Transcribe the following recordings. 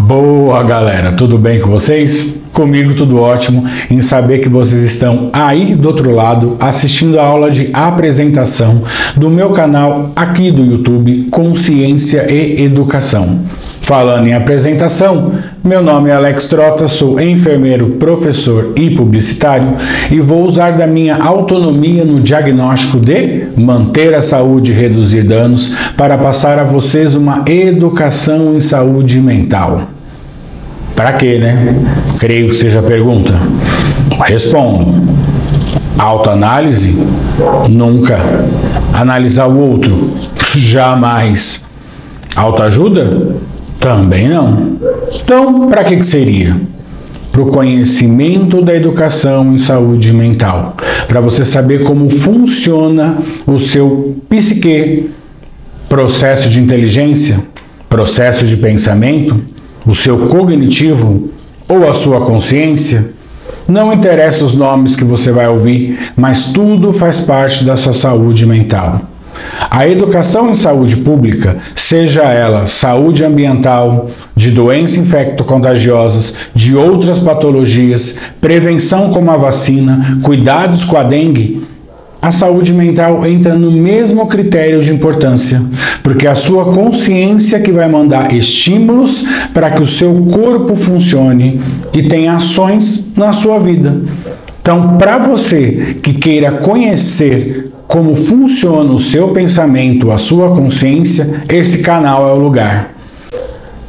Boa, galera, tudo bem com vocês? Comigo tudo ótimo em saber que vocês estão aí do outro lado assistindo a aula de apresentação do meu canal aqui do YouTube Consciência e Educação. Falando em apresentação, meu nome é Alex Trota, sou enfermeiro, professor e publicitário e vou usar da minha autonomia no diagnóstico de manter a saúde e reduzir danos para passar a vocês uma educação em saúde mental. Para quê, né? Creio que seja a pergunta. Respondo. Autoanálise? Nunca. Analisar o outro? Jamais. Autoajuda? Também não. Então, para que seria? Para o conhecimento da educação em saúde mental. Para você saber como funciona o seu psique, processo de inteligência, processo de pensamento, o seu cognitivo ou a sua consciência. Não interessa os nomes que você vai ouvir, mas tudo faz parte da sua saúde mental. A educação em saúde pública, seja ela saúde ambiental, de doenças infecto-contagiosas, de outras patologias, prevenção como a vacina, cuidados com a dengue, a saúde mental entra no mesmo critério de importância, porque é a sua consciência que vai mandar estímulos para que o seu corpo funcione e tenha ações na sua vida. Então, para você que queira conhecer como funciona o seu pensamento, a sua consciência, esse canal é o lugar.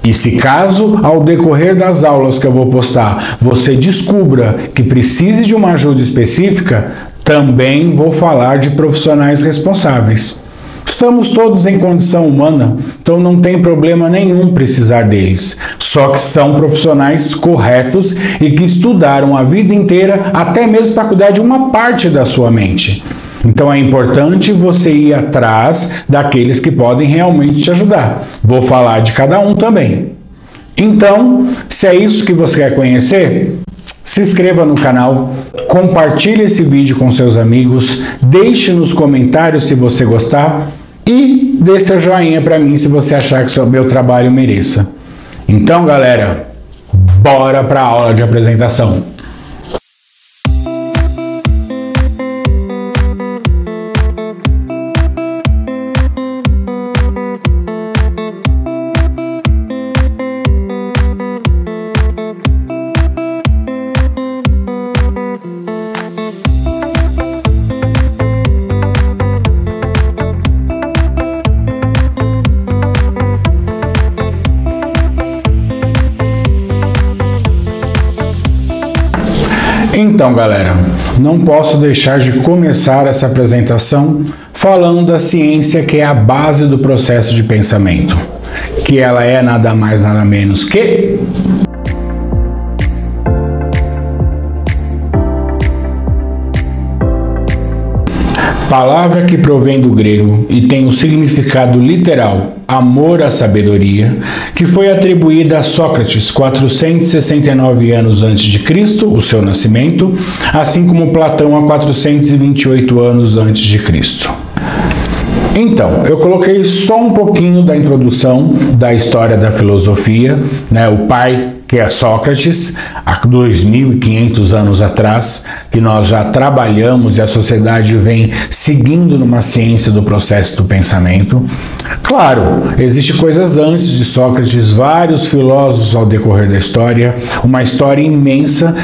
E se caso, ao decorrer das aulas que eu vou postar, você descubra que precise de uma ajuda específica, também vou falar de profissionais responsáveis. Estamos todos em condição humana, então não tem problema nenhum precisar deles. Só que são profissionais corretos e que estudaram a vida inteira, até mesmo para cuidar de uma parte da sua mente. Então é importante você ir atrás daqueles que podem realmente te ajudar. Vou falar de cada um também. Então, se é isso que você quer conhecer, se inscreva no canal, compartilhe esse vídeo com seus amigos, deixe nos comentários se você gostar e dê seu joinha para mim se você achar que o meu trabalho mereça. Então, galera, bora para a aula de apresentação. Então, galera, não posso deixar de começar essa apresentação falando da ciência, que é a base do processo de pensamento, que ela é nada mais nada menos que palavra que provém do grego e tem o significado literal amor à sabedoria, que foi atribuída a Sócrates 469 anos antes de Cristo, o seu nascimento, assim como Platão a 428 anos antes de Cristo. Então, eu coloquei só um pouquinho da introdução da história da filosofia, né? O pai, que é Sócrates, há 2.500 anos atrás, que nós já trabalhamos e a sociedade vem seguindo numa ciência do processo do pensamento. Claro, existem coisas antes de Sócrates, vários filósofos ao decorrer da história, uma história imensa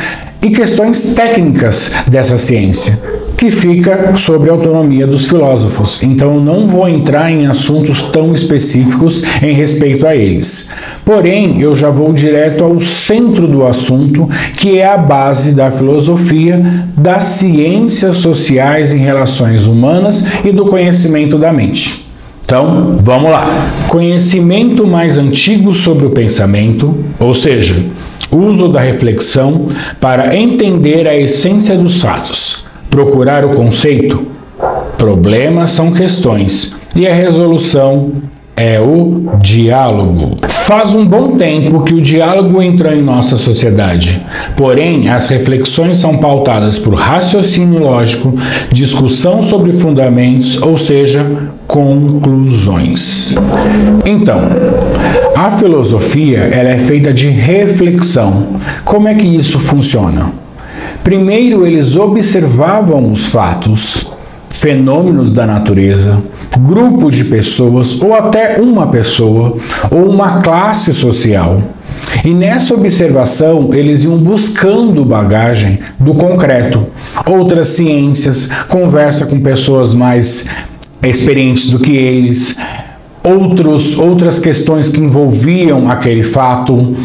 e questões técnicas dessa ciência, que fica sob a autonomia dos filósofos. Então eu não vou entrar em assuntos tão específicos em respeito a eles. Porém, eu já vou direto ao centro do assunto, que é a base da filosofia, das ciências sociais em relações humanas e do conhecimento da mente. Então, vamos lá. Conhecimento mais antigo sobre o pensamento, ou seja, uso da reflexão para entender a essência dos fatos. Procurar o conceito. Problemas são questões e a resolução é o diálogo. Faz um bom tempo que o diálogo entrou em nossa sociedade, porém as reflexões são pautadas por raciocínio lógico, discussão sobre fundamentos, ou seja, conclusões. Então, a filosofia ela é feita de reflexão. Como é que isso funciona? Primeiro eles observavam os fatos, fenômenos da natureza, grupos de pessoas ou até uma pessoa ou uma classe social. E nessa observação eles iam buscando bagagem do concreto, outras ciências, conversa com pessoas mais experientes do que eles, outras questões que envolviam aquele fato.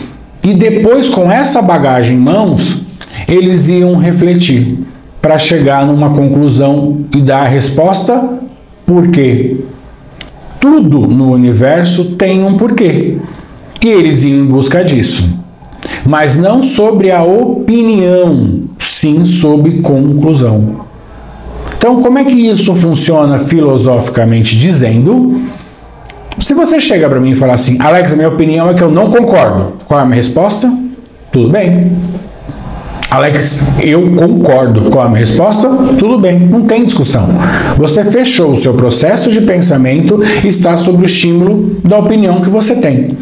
E depois, com essa bagagem em mãos, eles iam refletir para chegar numa conclusão e dar a resposta por quê. Tudo no universo tem um porquê. E eles iam em busca disso. Mas não sobre a opinião, sim sobre conclusão. Então, como é que isso funciona filosoficamente dizendo? Se você chega para mim e falar assim, Alex, a minha opinião é que eu não concordo. Qual é a minha resposta? Tudo bem. Alex, eu concordo. Qual é a minha resposta? Tudo bem, não tem discussão. Você fechou o seu processo de pensamento e está sob o estímulo da opinião que você tem.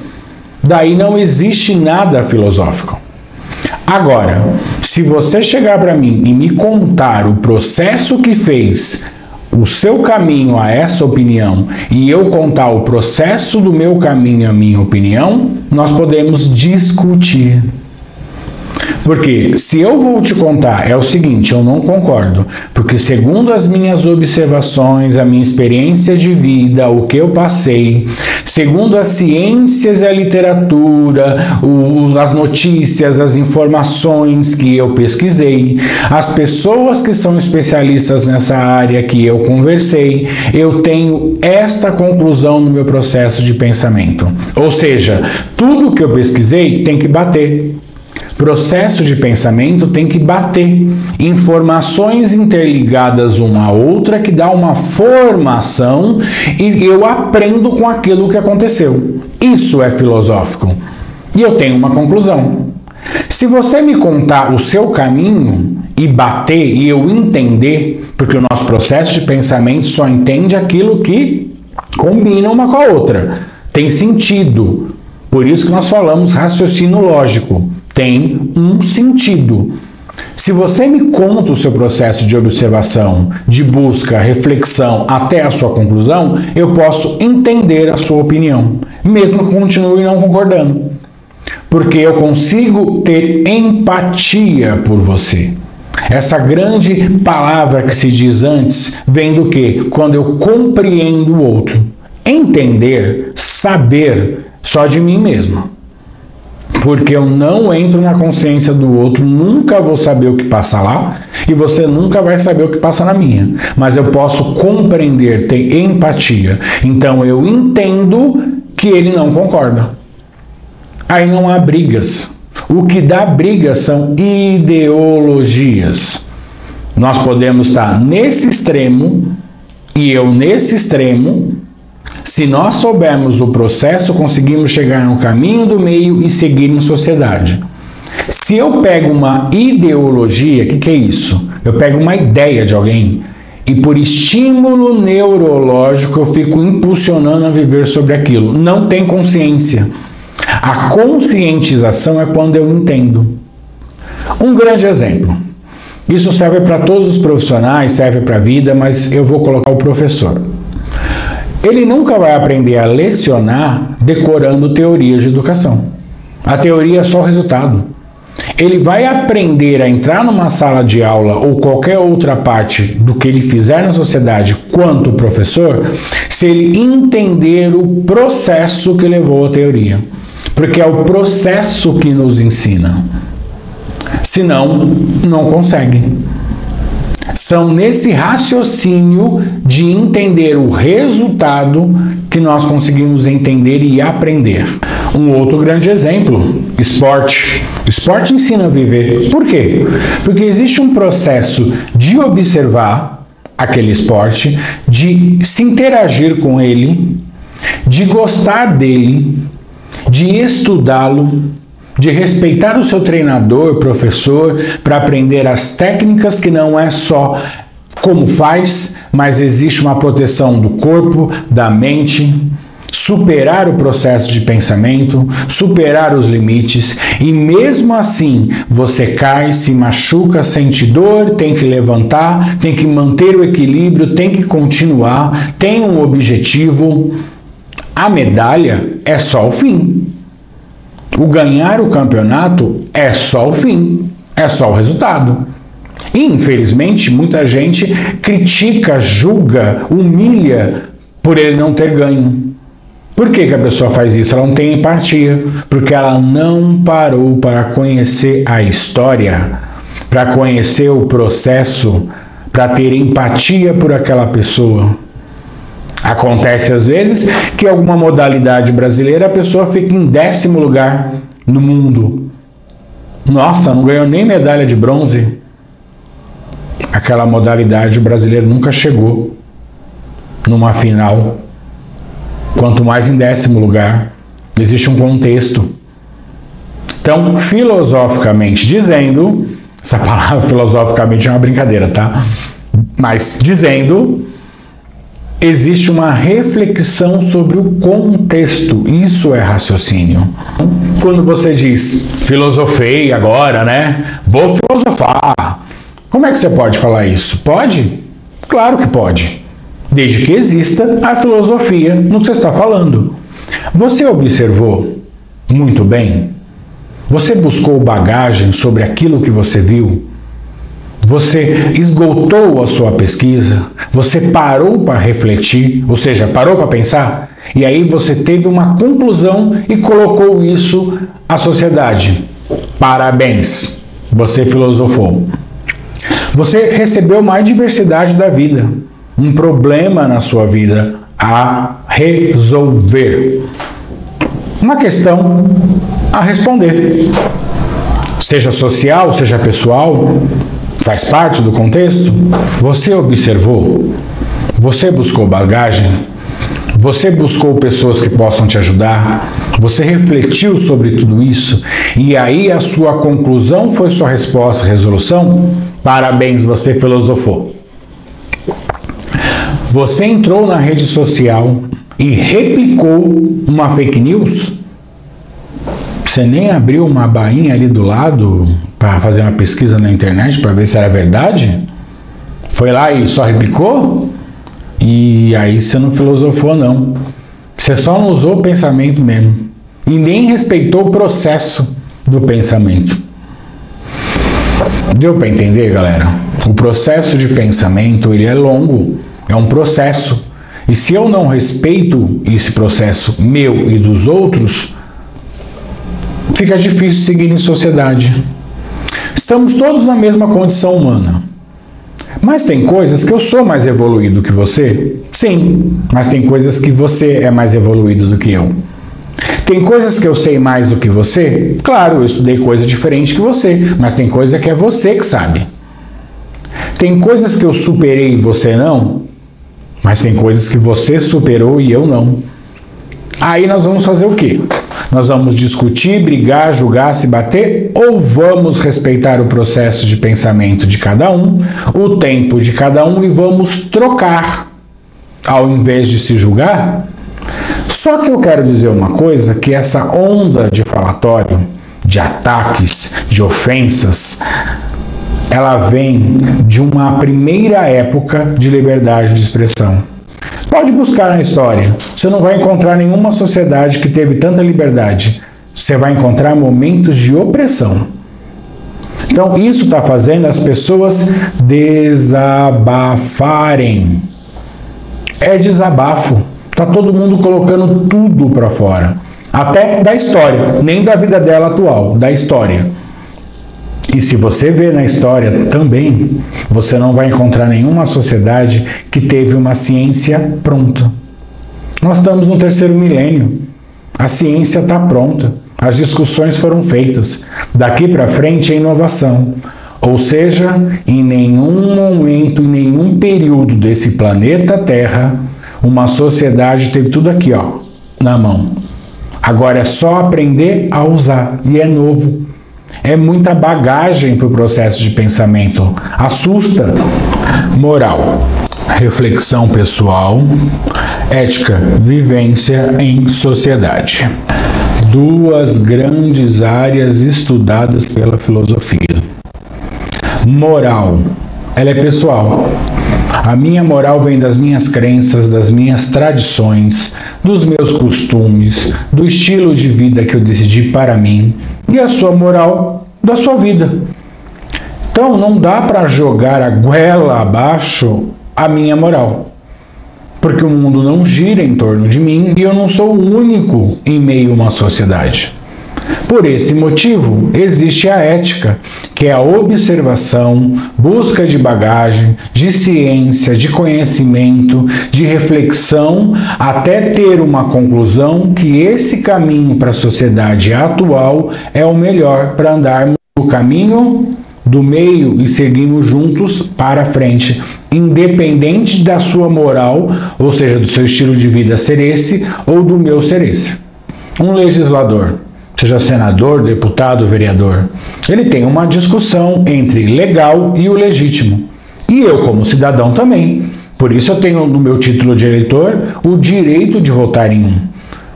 Daí não existe nada filosófico. Agora, se você chegar para mim e me contar o processo que fez o seu caminho a essa opinião e eu contar o processo do meu caminho à minha opinião, nós podemos discutir. Porque se eu vou te contar, é o seguinte, eu não concordo, porque segundo as minhas observações, a minha experiência de vida, o que eu passei, segundo as ciências e a literatura, as notícias, as informações que eu pesquisei, as pessoas que são especialistas nessa área que eu conversei, eu tenho esta conclusão no meu processo de pensamento. Ou seja, tudo que eu pesquisei tem que bater. Processo de pensamento tem que bater. Informações interligadas uma à outra que dá uma formação e eu aprendo com aquilo que aconteceu. Isso é filosófico. E eu tenho uma conclusão. Se você me contar o seu caminho e bater e eu entender, porque o nosso processo de pensamento só entende aquilo que combina uma com a outra. Tem sentido. Por isso que nós falamos raciocínio lógico. Tem um sentido. Se você me conta o seu processo de observação, de busca, reflexão até a sua conclusão, eu posso entender a sua opinião, mesmo que continue não concordando. Porque eu consigo ter empatia por você. Essa grande palavra que se diz antes vem do quê? Quando eu compreendo o outro. Entender, saber só de mim mesmo. Porque eu não entro na consciência do outro, nunca vou saber o que passa lá e você nunca vai saber o que passa na minha. Mas eu posso compreender, ter empatia. Então eu entendo que ele não concorda. Aí não há brigas. O que dá briga são ideologias. Nós podemos estar nesse extremo e eu nesse extremo. Se nós soubermos o processo, conseguimos chegar no caminho do meio e seguir em sociedade. Se eu pego uma ideologia, o que é isso? Eu pego uma ideia de alguém e por estímulo neurológico eu fico impulsionando a viver sobre aquilo. Não tem consciência. A conscientização é quando eu entendo. Um grande exemplo. Isso serve para todos os profissionais, serve para a vida, mas eu vou colocar o professor. Ele nunca vai aprender a lecionar decorando teorias de educação. A teoria é só o resultado. Ele vai aprender a entrar numa sala de aula ou qualquer outra parte do que ele fizer na sociedade quanto professor, se ele entender o processo que levou à teoria. Porque é o processo que nos ensina. Senão, não consegue. São nesse raciocínio de entender o resultado que nós conseguimos entender e aprender. Um outro grande exemplo, esporte. O esporte ensina a viver. Por quê? Porque existe um processo de observar aquele esporte, de se interagir com ele, de gostar dele de estudá-lo, de respeitar o seu treinador, professor, para aprender as técnicas que não é só como faz, mas existe uma proteção do corpo, da mente, superar o processo de pensamento, superar os limites, e mesmo assim você cai, se machuca, sente dor, tem que levantar, tem que manter o equilíbrio, tem que continuar, tem um objetivo. A medalha é só o fim. O ganhar o campeonato é só o fim, é só o resultado. E, infelizmente, muita gente critica, julga, humilha por ele não ter ganho. Por que a pessoa faz isso? Ela não tem empatia, porque ela não parou para conhecer a história, para conhecer o processo, para ter empatia por aquela pessoa. Acontece às vezes que em alguma modalidade brasileira a pessoa fica em 10º lugar no mundo. Nossa, não ganhou nem medalha de bronze. Aquela modalidade o brasileiro nunca chegou numa final. Quanto mais em 10º lugar, existe um contexto. Então, filosoficamente dizendo, essa palavra filosoficamente é uma brincadeira, tá? Mas dizendo, existe uma reflexão sobre o contexto. Isso é raciocínio. Quando você diz, filosofei agora, né? Vou filosofar. Como é que você pode falar isso? Pode? Claro que pode. Desde que exista a filosofia no que você está falando. Você observou muito bem? Você buscou bagagem sobre aquilo que você viu? Você esgotou a sua pesquisa? Você parou para refletir? Ou seja, parou para pensar? E aí você teve uma conclusão e colocou isso à sociedade. Parabéns! Você filosofou. Você recebeu mais diversidade da vida. Um problema na sua vida a resolver. Uma questão a responder. Seja social, seja pessoal, faz parte do contexto. Você observou? Você buscou bagagem? Você buscou pessoas que possam te ajudar? Você refletiu sobre tudo isso? E aí a sua conclusão foi sua resposta, resolução? Parabéns, você filosofou. Você entrou na rede social e replicou uma fake news? Você nem abriu uma bainha ali do lado para fazer uma pesquisa na internet para ver se era verdade? Foi lá e só replicou? E aí você não filosofou, não. Você só não usou o pensamento mesmo. E nem respeitou o processo do pensamento. Deu para entender, galera? O processo de pensamento, ele é longo. É um processo. E se eu não respeito esse processo meu e dos outros, fica difícil seguir em sociedade. Estamos todos na mesma condição humana. Mas tem coisas que eu sou mais evoluído que você? Sim, mas tem coisas que você é mais evoluído do que eu. Tem coisas que eu sei mais do que você? Claro, eu estudei coisa diferente que você, mas tem coisa que é você que sabe. Tem coisas que eu superei e você não, mas tem coisas que você superou e eu não. Aí nós vamos fazer o quê? Nós vamos discutir, brigar, julgar, se bater, ou vamos respeitar o processo de pensamento de cada um, o tempo de cada um, e vamos trocar, ao invés de se julgar? Só que eu quero dizer uma coisa, que essa onda de falatório, de ataques, de ofensas, ela vem de uma primeira época de liberdade de expressão. Pode buscar na história. Você não vai encontrar nenhuma sociedade que teve tanta liberdade. Você vai encontrar momentos de opressão. Então, isso está fazendo as pessoas desabafarem. É desabafo. Está todo mundo colocando tudo para fora. Até da história. Nem da vida dela atual, da história. E se você vê na história também, você não vai encontrar nenhuma sociedade que teve uma ciência pronta. Nós estamos no 3º milênio. A ciência está pronta. As discussões foram feitas. Daqui para frente é inovação. Ou seja, em nenhum momento, em nenhum período desse planeta Terra, uma sociedade teve tudo aqui, ó, na mão. Agora é só aprender a usar, e é novo. É muita bagagem para o processo de pensamento. Assusta. Moral. Reflexão pessoal. Ética. Vivência em sociedade. Duas grandes áreas estudadas pela filosofia. Moral. Ela é pessoal. A minha moral vem das minhas crenças, das minhas tradições, dos meus costumes, do estilo de vida que eu decidi para mim, e a sua moral da sua vida. Então não dá para jogar a goela abaixo a minha moral, porque o mundo não gira em torno de mim e eu não sou o único em meio a uma sociedade. Por esse motivo, existe a ética, que é a observação, busca de bagagem, de ciência, de conhecimento, de reflexão, até ter uma conclusão que esse caminho para a sociedade atual é o melhor para andarmos no caminho do meio e seguirmos juntos para frente, independente da sua moral, ou seja, do seu estilo de vida ser esse ou do meu ser esse. Um legislador, seja senador, deputado, vereador, ele tem uma discussão entre legal e o legítimo. E eu, como cidadão, também. Por isso eu tenho no meu título de eleitor o direito de votar em um.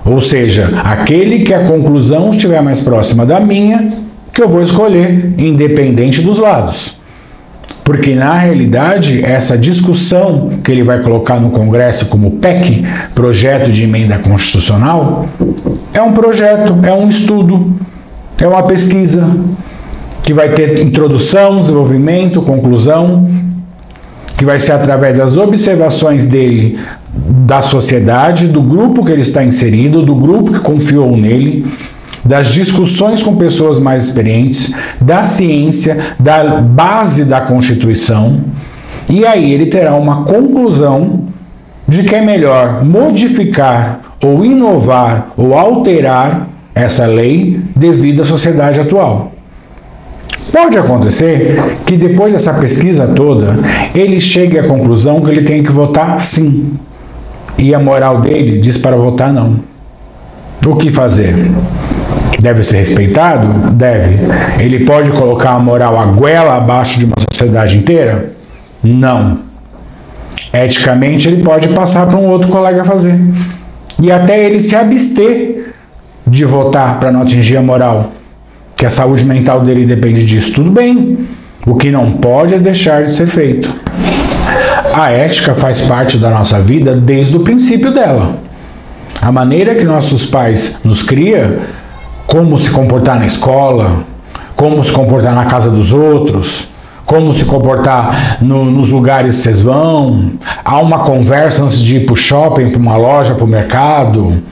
Ou seja, aquele que a conclusão estiver mais próxima da minha, que eu vou escolher, independente dos lados. Porque, na realidade, essa discussão que ele vai colocar no Congresso como PEC, Projeto de Emenda Constitucional, é um projeto, é um estudo, é uma pesquisa, que vai ter introdução, desenvolvimento, conclusão, que vai ser através das observações dele, da sociedade, do grupo que ele está inserido, do grupo que confiou nele, das discussões com pessoas mais experientes, da ciência, da base da Constituição, e aí ele terá uma conclusão de que é melhor modificar ou inovar ou alterar essa lei devido à sociedade atual. Pode acontecer que depois dessa pesquisa toda, ele chegue à conclusão que ele tem que votar sim, e a moral dele diz para votar não. O que fazer? Deve ser respeitado? Deve. Ele pode colocar a moral a goela abaixo de uma sociedade inteira? Não. Eticamente, ele pode passar para um outro colega fazer. E até ele se abster de votar para não atingir a moral. Que a saúde mental dele depende disso. Tudo bem. O que não pode é deixar de ser feito. A ética faz parte da nossa vida desde o princípio dela. A maneira que nossos pais nos criam, como se comportar na escola, como se comportar na casa dos outros, como se comportar nos lugares que vocês vão, há uma conversa antes de ir para o shopping, para uma loja, para o mercado.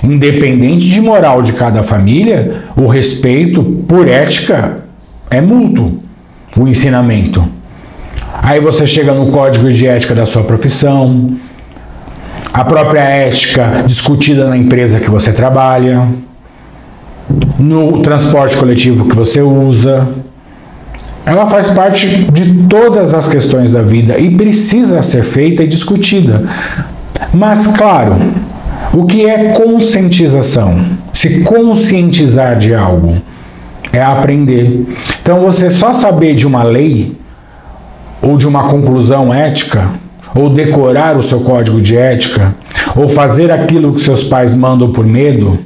Independente de moral de cada família, o respeito por ética é mútuo, o ensinamento. Aí você chega no código de ética da sua profissão, a própria ética discutida na empresa que você trabalha, no transporte coletivo que você usa. Ela faz parte de todas as questões da vida e precisa ser feita e discutida. Mas, claro, o que é conscientização? Se conscientizar de algo é aprender. Então, você só saber de uma lei ou de uma conclusão ética, ou decorar o seu código de ética, ou fazer aquilo que seus pais mandam por medo,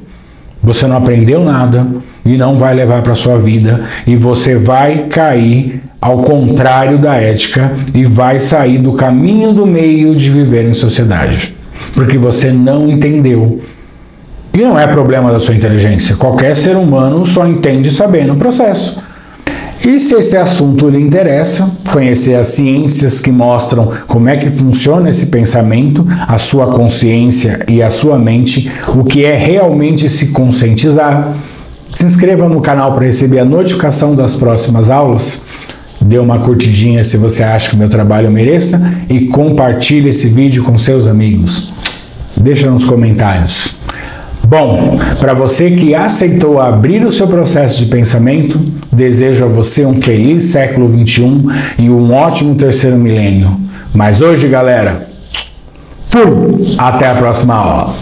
você não aprendeu nada e não vai levar para a sua vida, e você vai cair ao contrário da ética e vai sair do caminho do meio de viver em sociedade, porque você não entendeu. E não é problema da sua inteligência, qualquer ser humano só entende sabendo o processo. E se esse assunto lhe interessa, conhecer as ciências que mostram como é que funciona esse pensamento, a sua consciência e a sua mente, o que é realmente se conscientizar, se inscreva no canal para receber a notificação das próximas aulas, dê uma curtidinha se você acha que o meu trabalho mereça e compartilhe esse vídeo com seus amigos. Deixa nos comentários. Bom, para você que aceitou abrir o seu processo de pensamento, desejo a você um feliz século XXI e um ótimo terceiro milênio. Mas hoje, galera, até a próxima aula.